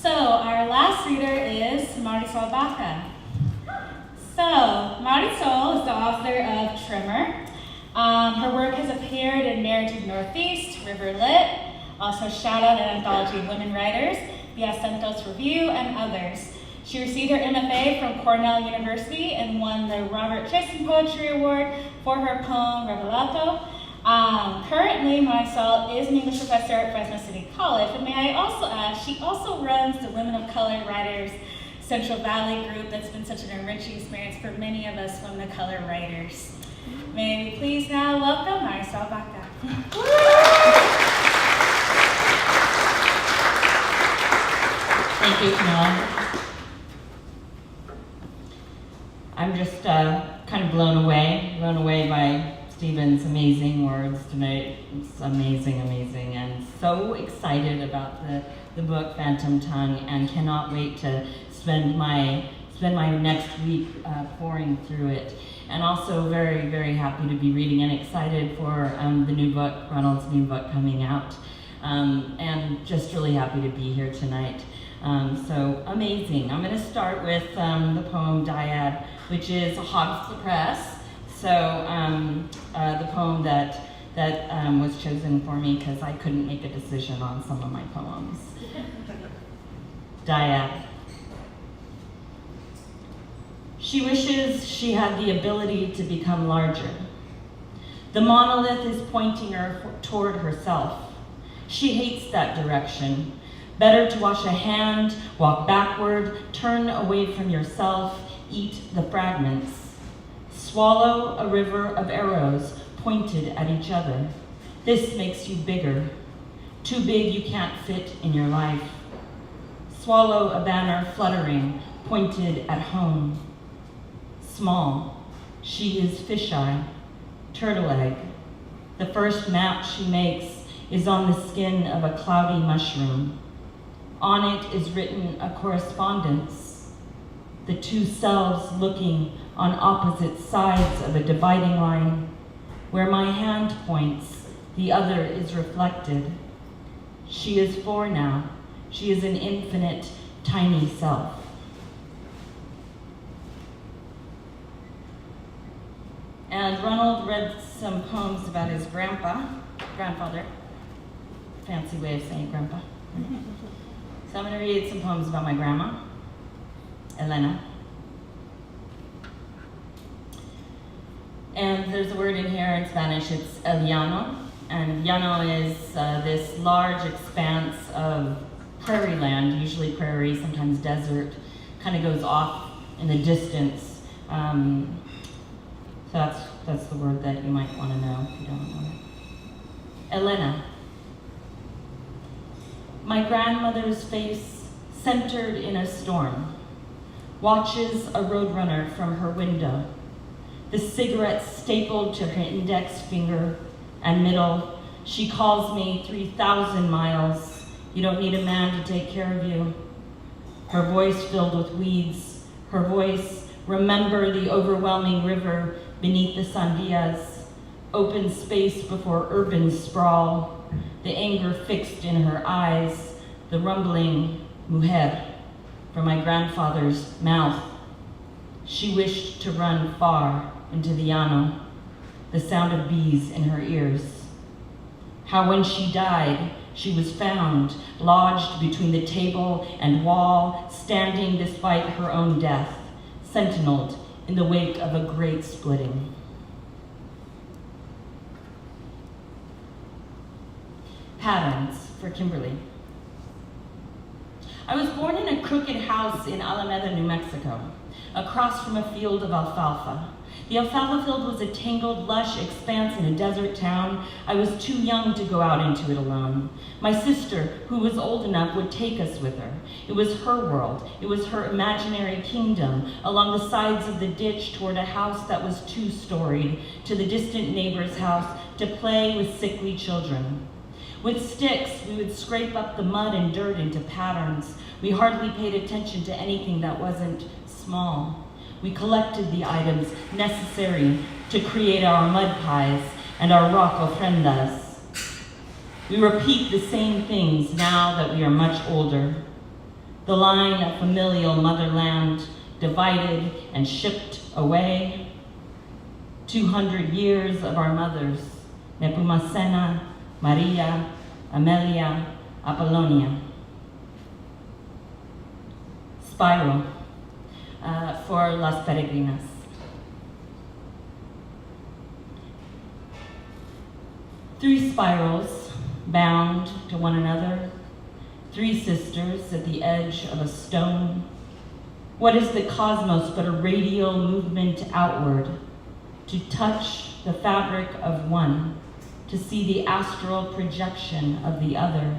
So our last reader is Marisol Baca. So Marisol is the author of Tremor. Her work has appeared in Narrative Northeast, River Lit, also Shout Out and Anthology of Women Writers, the Acentos Review, and others. She received her MFA from Cornell University and won the Robert Tristan Poetry Award for her poem Revelato. Currently, Marisol is an English professor at Fresno City College, but may I also add, she also runs the Women of Color Writers Central Valley group that's been such an enriching experience for many of us women of color writers. May we please now welcome Marisol Baca. Thank you, Kamilah. I'm just kind of blown away by Stephen's amazing words tonight. It's amazing, and so excited about the book Phantom Tongue, and cannot wait to spend my next week pouring through it. And also very, very happy to be reading and excited for the new book, Ronald's new book coming out. And just really happy to be here tonight. So amazing. I'm going to start with the poem Dyad, which is hot off the press. So the poem that was chosen for me because I couldn't make a decision on some of my poems. Dyad. She wishes she had the ability to become larger. The monolith is pointing her toward herself. She hates that direction. Better to wash a hand, walk backward, turn away from yourself, eat the fragments. Swallow a river of arrows pointed at each other. This makes you bigger. Too big you can't fit in your life. Swallow a banner fluttering, pointed at home. Small, she is fisheye, turtle egg. The first map she makes is on the skin of a cloudy mushroom. On it is written a correspondence, the two selves looking on opposite sides of a dividing line. Where my hand points, the other is reflected. She is 4 now. She is an infinite, tiny self. And Ronald read some poems about his grandfather. Fancy way of saying grandpa. So I'm going to read some poems about my grandma, Elena. And there's a word in here in Spanish, it's el llano. And llano is this large expanse of prairie land, usually prairie, sometimes desert, kind of goes off in the distance. So that's the word that you might want to know if you don't know it. Elena. My grandmother's face centered in a storm, watches a roadrunner from her window, the cigarette stapled to her index finger and middle. She calls me 3,000 miles. You don't need a man to take care of you. Her voice filled with weeds. Her voice, remember the overwhelming river beneath the sandias, open space before urban sprawl, the anger fixed in her eyes, the rumbling mujer from my grandfather's mouth. She wished to run far into the llano, the sound of bees in her ears. How when she died, she was found, lodged between the table and wall, standing despite her own death, sentineled in the wake of a great splitting. Patterns for Kimberly. I was born in a crooked house in Alameda, New Mexico, across from a field of alfalfa. The alfalfa field was a tangled, lush expanse in a desert town. I was too young to go out into it alone. My sister, who was old enough, would take us with her. It was her world. It was her imaginary kingdom, along the sides of the ditch toward a house that was 2-storied, to the distant neighbor's house, to play with sickly children. With sticks, we would scrape up the mud and dirt into patterns. We hardly paid attention to anything that wasn't small. We collected the items necessary to create our mud pies and our rock ofrendas. We repeat the same things now that we are much older. The line of familial motherland divided and shipped away. 200 years of our mothers, Nepomucena, Maria, Amelia, Apollonia. Spiral for Las Peregrinas. Three spirals bound to one another, three sisters at the edge of a stone. What is the cosmos but a radial movement outward, to touch the fabric of one, to see the astral projection of the other,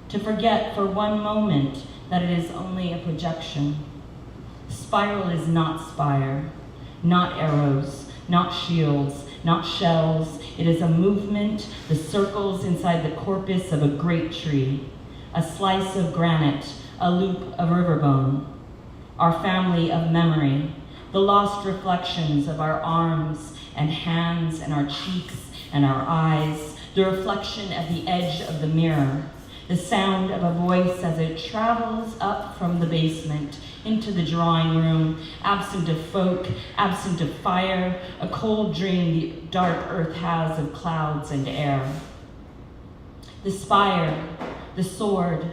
to forget for one moment that it is only a projection. Spiral is not spire, not arrows, not shields, not shells. It is a movement, the circles inside the corpus of a great tree, a slice of granite, a loop of riverbone, our family of memory, the lost reflections of our arms and hands and our cheeks and our eyes, the reflection at the edge of the mirror, the sound of a voice as it travels up from the basement into the drawing room, absent of folk, absent of fire, a cold dream the dark earth has of clouds and air. The spire, the sword,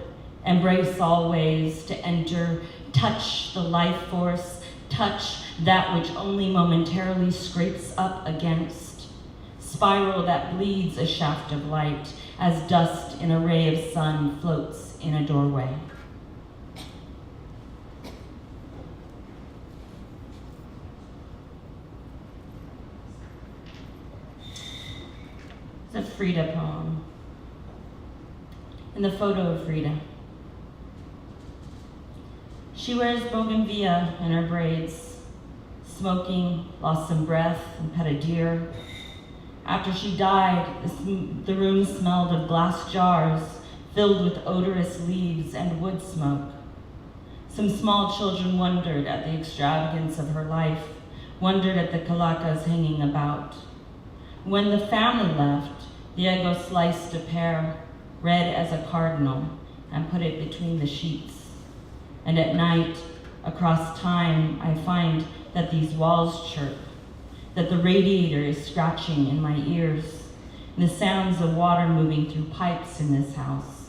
embrace always to enter, touch the life force, touch that which only momentarily scrapes up against. Spiral that bleeds a shaft of light as dust in a ray of sun floats in a doorway. It's a Frida poem. In the photo of Frida, she wears bougainvillea in her braids, smoking, lost some breath, and pet a deer. After she died, the room smelled of glass jars filled with odorous leaves and wood smoke. Some small children wondered at the extravagance of her life, wondered at the calacas hanging about. When the family left, Diego sliced a pear, red as a cardinal, and put it between the sheets. And at night, across time, I find that these walls chirp, that the radiator is scratching in my ears, and the sounds of water moving through pipes in this house,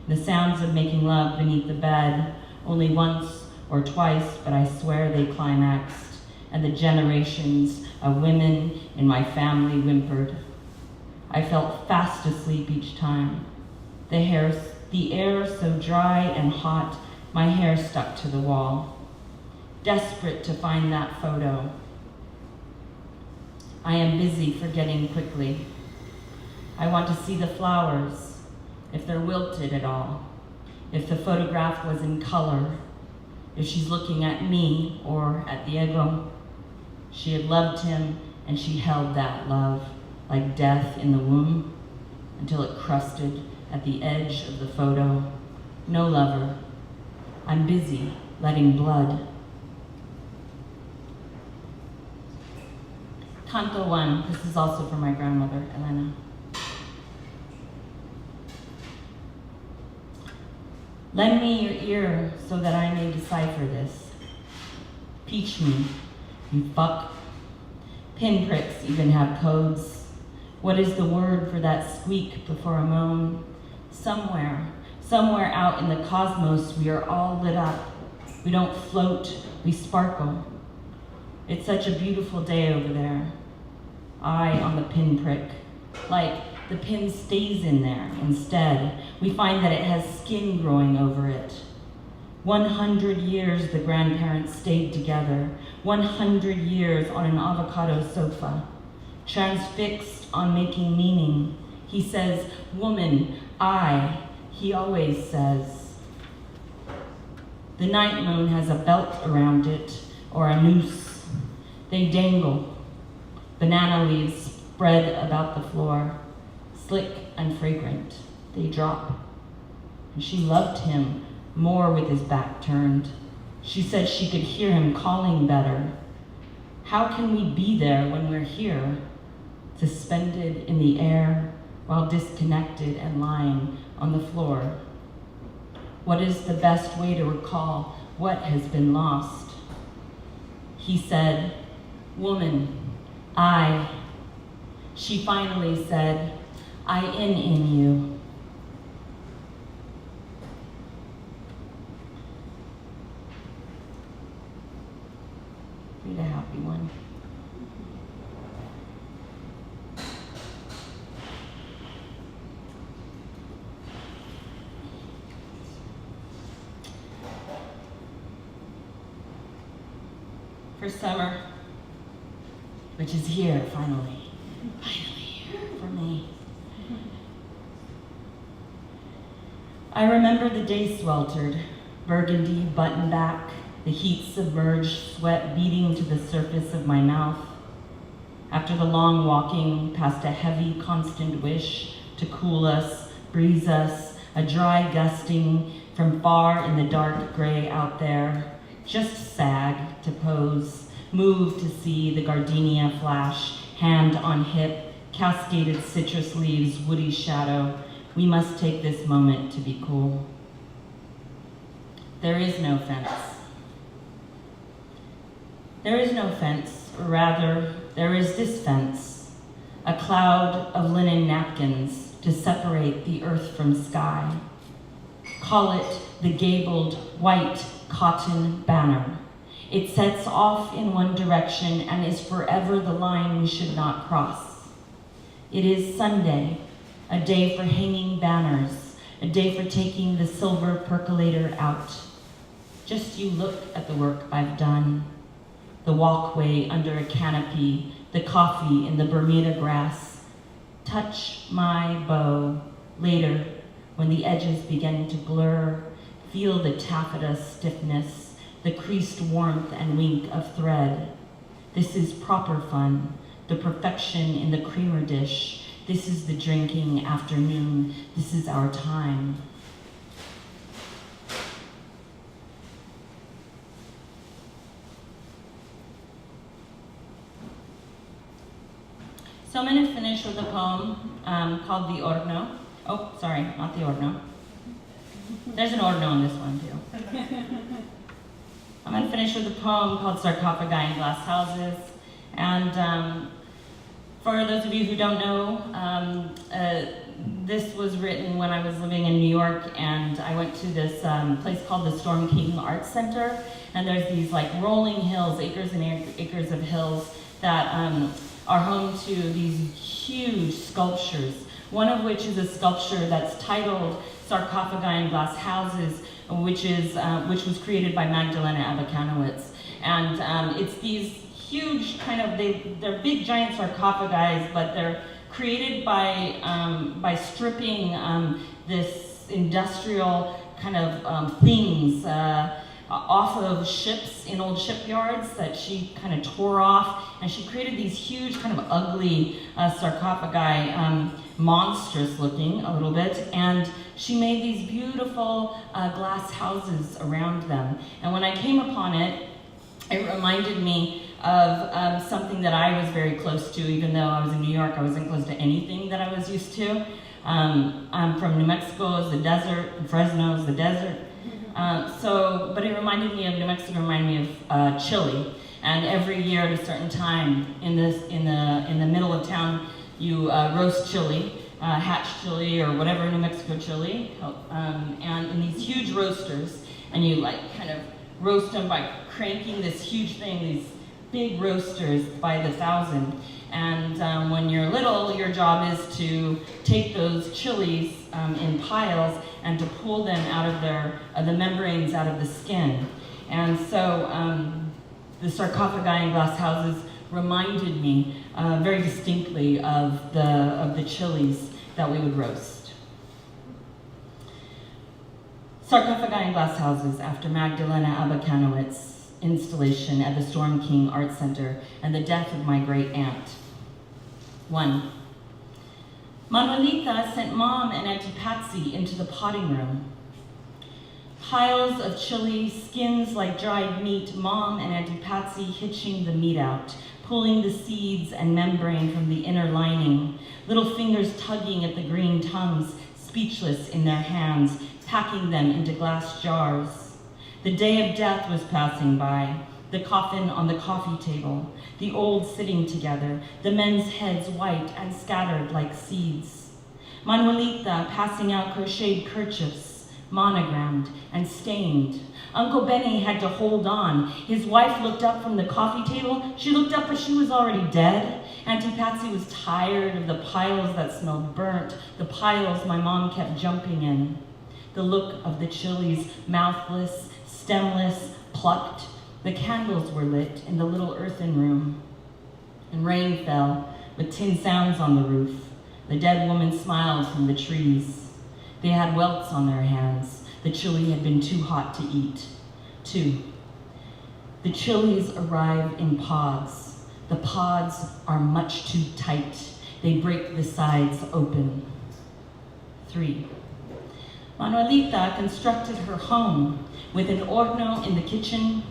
the sounds of making love beneath the bed, only once or twice, but I swear they climaxed, and the generations of women in my family whimpered. I felt fast asleep each time. The air so dry and hot, my hair stuck to the wall. Desperate to find that photo. I am busy forgetting quickly. I want to see the flowers, if they're wilted at all, if the photograph was in color, if she's looking at me or at Diego. She had loved him, and she held that love, like death in the womb, until it crusted at the edge of the photo. No lover. I'm busy letting blood. Canto 1, this is also for my grandmother, Elena. Lend me your ear so that I may decipher this. Peach me, you fuck. Pinpricks even have codes. What is the word for that squeak before a moan? Somewhere out in the cosmos, we are all lit up. We don't float, we sparkle. It's such a beautiful day over there. Eye on the pinprick, like the pin stays in there instead. We find that it has skin growing over it. 100 years the grandparents stayed together. 100 years on an avocado sofa, transfixed on making meaning. He says, woman, I, he always says. The night moon has a belt around it, or a noose. They dangle. Banana leaves spread about the floor, slick and fragrant. They drop. And she loved him more with his back turned. She said she could hear him calling better. How can we be there when we're here, suspended in the air while disconnected and lying on the floor? What is the best way to recall what has been lost? He said, "Woman, I." She finally said, "I in you." Read a happy one. For summer, which is here finally here for me. I remember the day sweltered, burgundy button back, the heat submerged, sweat beating to the surface of my mouth. After the long walking past a heavy, constant wish to cool us, breeze us, a dry gusting from far in the dark gray out there. Just sag to pose, move to see the gardenia flash, hand on hip, cascaded citrus leaves, woody shadow. We must take this moment to be cool. There is no fence. There is no fence, or rather, there is this fence, a cloud of linen napkins to separate the earth from sky. Call it the gabled white cotton banner. It sets off in one direction and is forever the line we should not cross. It is Sunday, a day for hanging banners, a day for taking the silver percolator out. Just you look at the work I've done. The walkway under a canopy, the coffee in the Bermuda grass. Touch my bow later when the edges begin to blur. Feel the taffeta stiffness, the creased warmth and wink of thread. This is proper fun, the perfection in the creamer dish. This is the drinking afternoon. This is our time. So I'm going to finish with a poem called The Orno. Oh, sorry, not The Orno. There's an Orno in this one too. I'm going to finish with a poem called Sarcophagi in Glass Houses. And for those of you who don't know, this was written when I was living in New York, and I went to this place called the Storm King Arts Center. And there's these like rolling hills, acres and acres of hills that are home to these huge sculptures, one of which is a sculpture that's titled Sarcophagi in Glass Houses, which was created by Magdalena Abakanowicz. And it's these huge they're big giant sarcophagi, but they're created by stripping this industrial kind of things off of ships in old shipyards that she kind of tore off, and she created these huge kind of ugly sarcophagi, monstrous looking a little bit, and she made these beautiful glass houses around them. And when I came upon it, it reminded me of something that I was very close to. Even though I was in New York, I wasn't close to anything that I was used to. I'm from New Mexico, is the desert, and Fresno is the desert. But it reminded me of, New Mexico reminded me of chili. And every year at a certain time in the middle of town, you roast chili, hatch chili or whatever New Mexico chili, and in these huge roasters, and you like kind of roast them by cranking this huge thing, these big roasters by the thousand. And when you're little, your job is to take those chilies in piles and to pull them out of the membranes out of the skin. And so the sarcophagi in glass houses reminded me very distinctly of the chilies that we would roast. Sarcophagi in Glass Houses after Magdalena Abakanowitz's installation at the Storm King Art Center and the death of my great aunt. 1. Manuelita sent Mom and Auntie Patsy into the potting room. Piles of chili, skins like dried meat, Mom and Auntie Patsy hitching the meat out, pulling the seeds and membrane from the inner lining, little fingers tugging at the green tongues, speechless in their hands, packing them into glass jars. The day of death was passing by, the coffin on the coffee table, the old sitting together, the men's heads white and scattered like seeds. Manuelita passing out crocheted kerchiefs, monogrammed and stained. Uncle Benny had to hold on. His wife looked up from the coffee table. She looked up, but she was already dead. Auntie Patsy was tired of the piles that smelled burnt, the piles my mom kept jumping in. The look of the chilies, mouthless, stemless, plucked. The candles were lit in the little earthen room. And rain fell with tin sounds on the roof. The dead woman smiled from the trees. They had welts on their hands. The chili had been too hot to eat. 2. The chilies arrive in pods. The pods are much too tight. They break the sides open. 3. Manuelita constructed her home with an horno in the kitchen.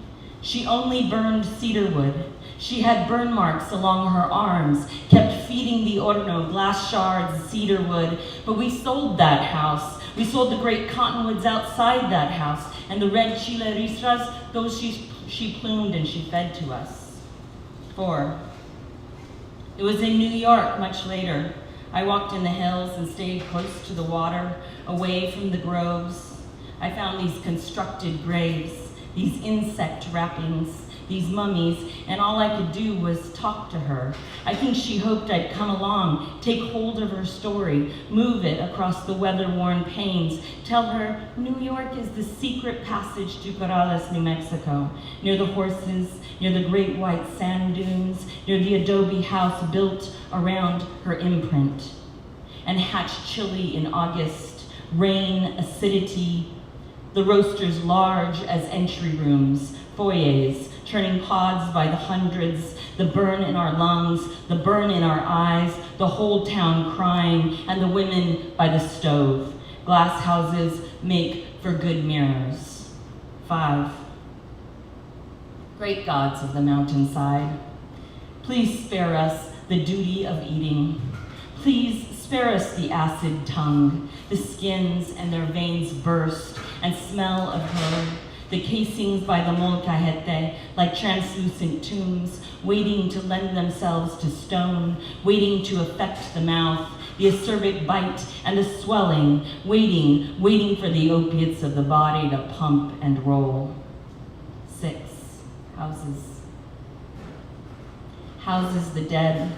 She only burned cedar wood. She had burn marks along her arms, kept feeding the horno glass shards, cedar wood, but we sold that house. We sold the great cottonwoods outside that house, and the red chile ristras, those she plumed and she fed to us. 4. It was in New York much later. I walked in the hills and stayed close to the water, away from the groves. I found these constructed graves, these insect wrappings, these mummies, and all I could do was talk to her. I think she hoped I'd come along, take hold of her story, move it across the weather-worn panes, tell her New York is the secret passage to Corrales, New Mexico, near the horses, near the great white sand dunes, near the adobe house built around her imprint. And hatch chili in August, rain, acidity, the roasters large as entry rooms, foyers, turning pods by the hundreds, the burn in our lungs, the burn in our eyes, the whole town crying, and the women by the stove. Glass houses make for good mirrors. 5. Great gods of the mountainside, please spare us the duty of eating. Please spare us the acid tongue, the skins and their veins burst, and smell of her, the casings by the molcajete, like translucent tombs, waiting to lend themselves to stone, waiting to affect the mouth, the acerbic bite and the swelling, waiting for the opiates of the body to pump and roll. 6. Houses. Houses the dead,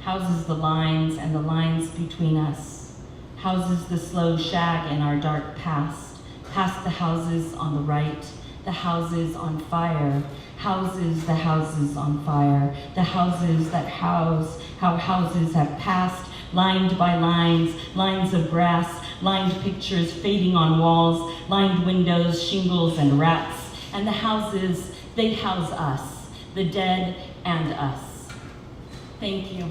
houses the lines and the lines between us, houses the slow shag in our dark past, past the houses on the right, the houses on fire, houses, the houses on fire, the houses that house, how houses have passed, lined by lines, lines of grass, lined pictures fading on walls, lined windows, shingles, and rats, and the houses, they house us, the dead and us. Thank you.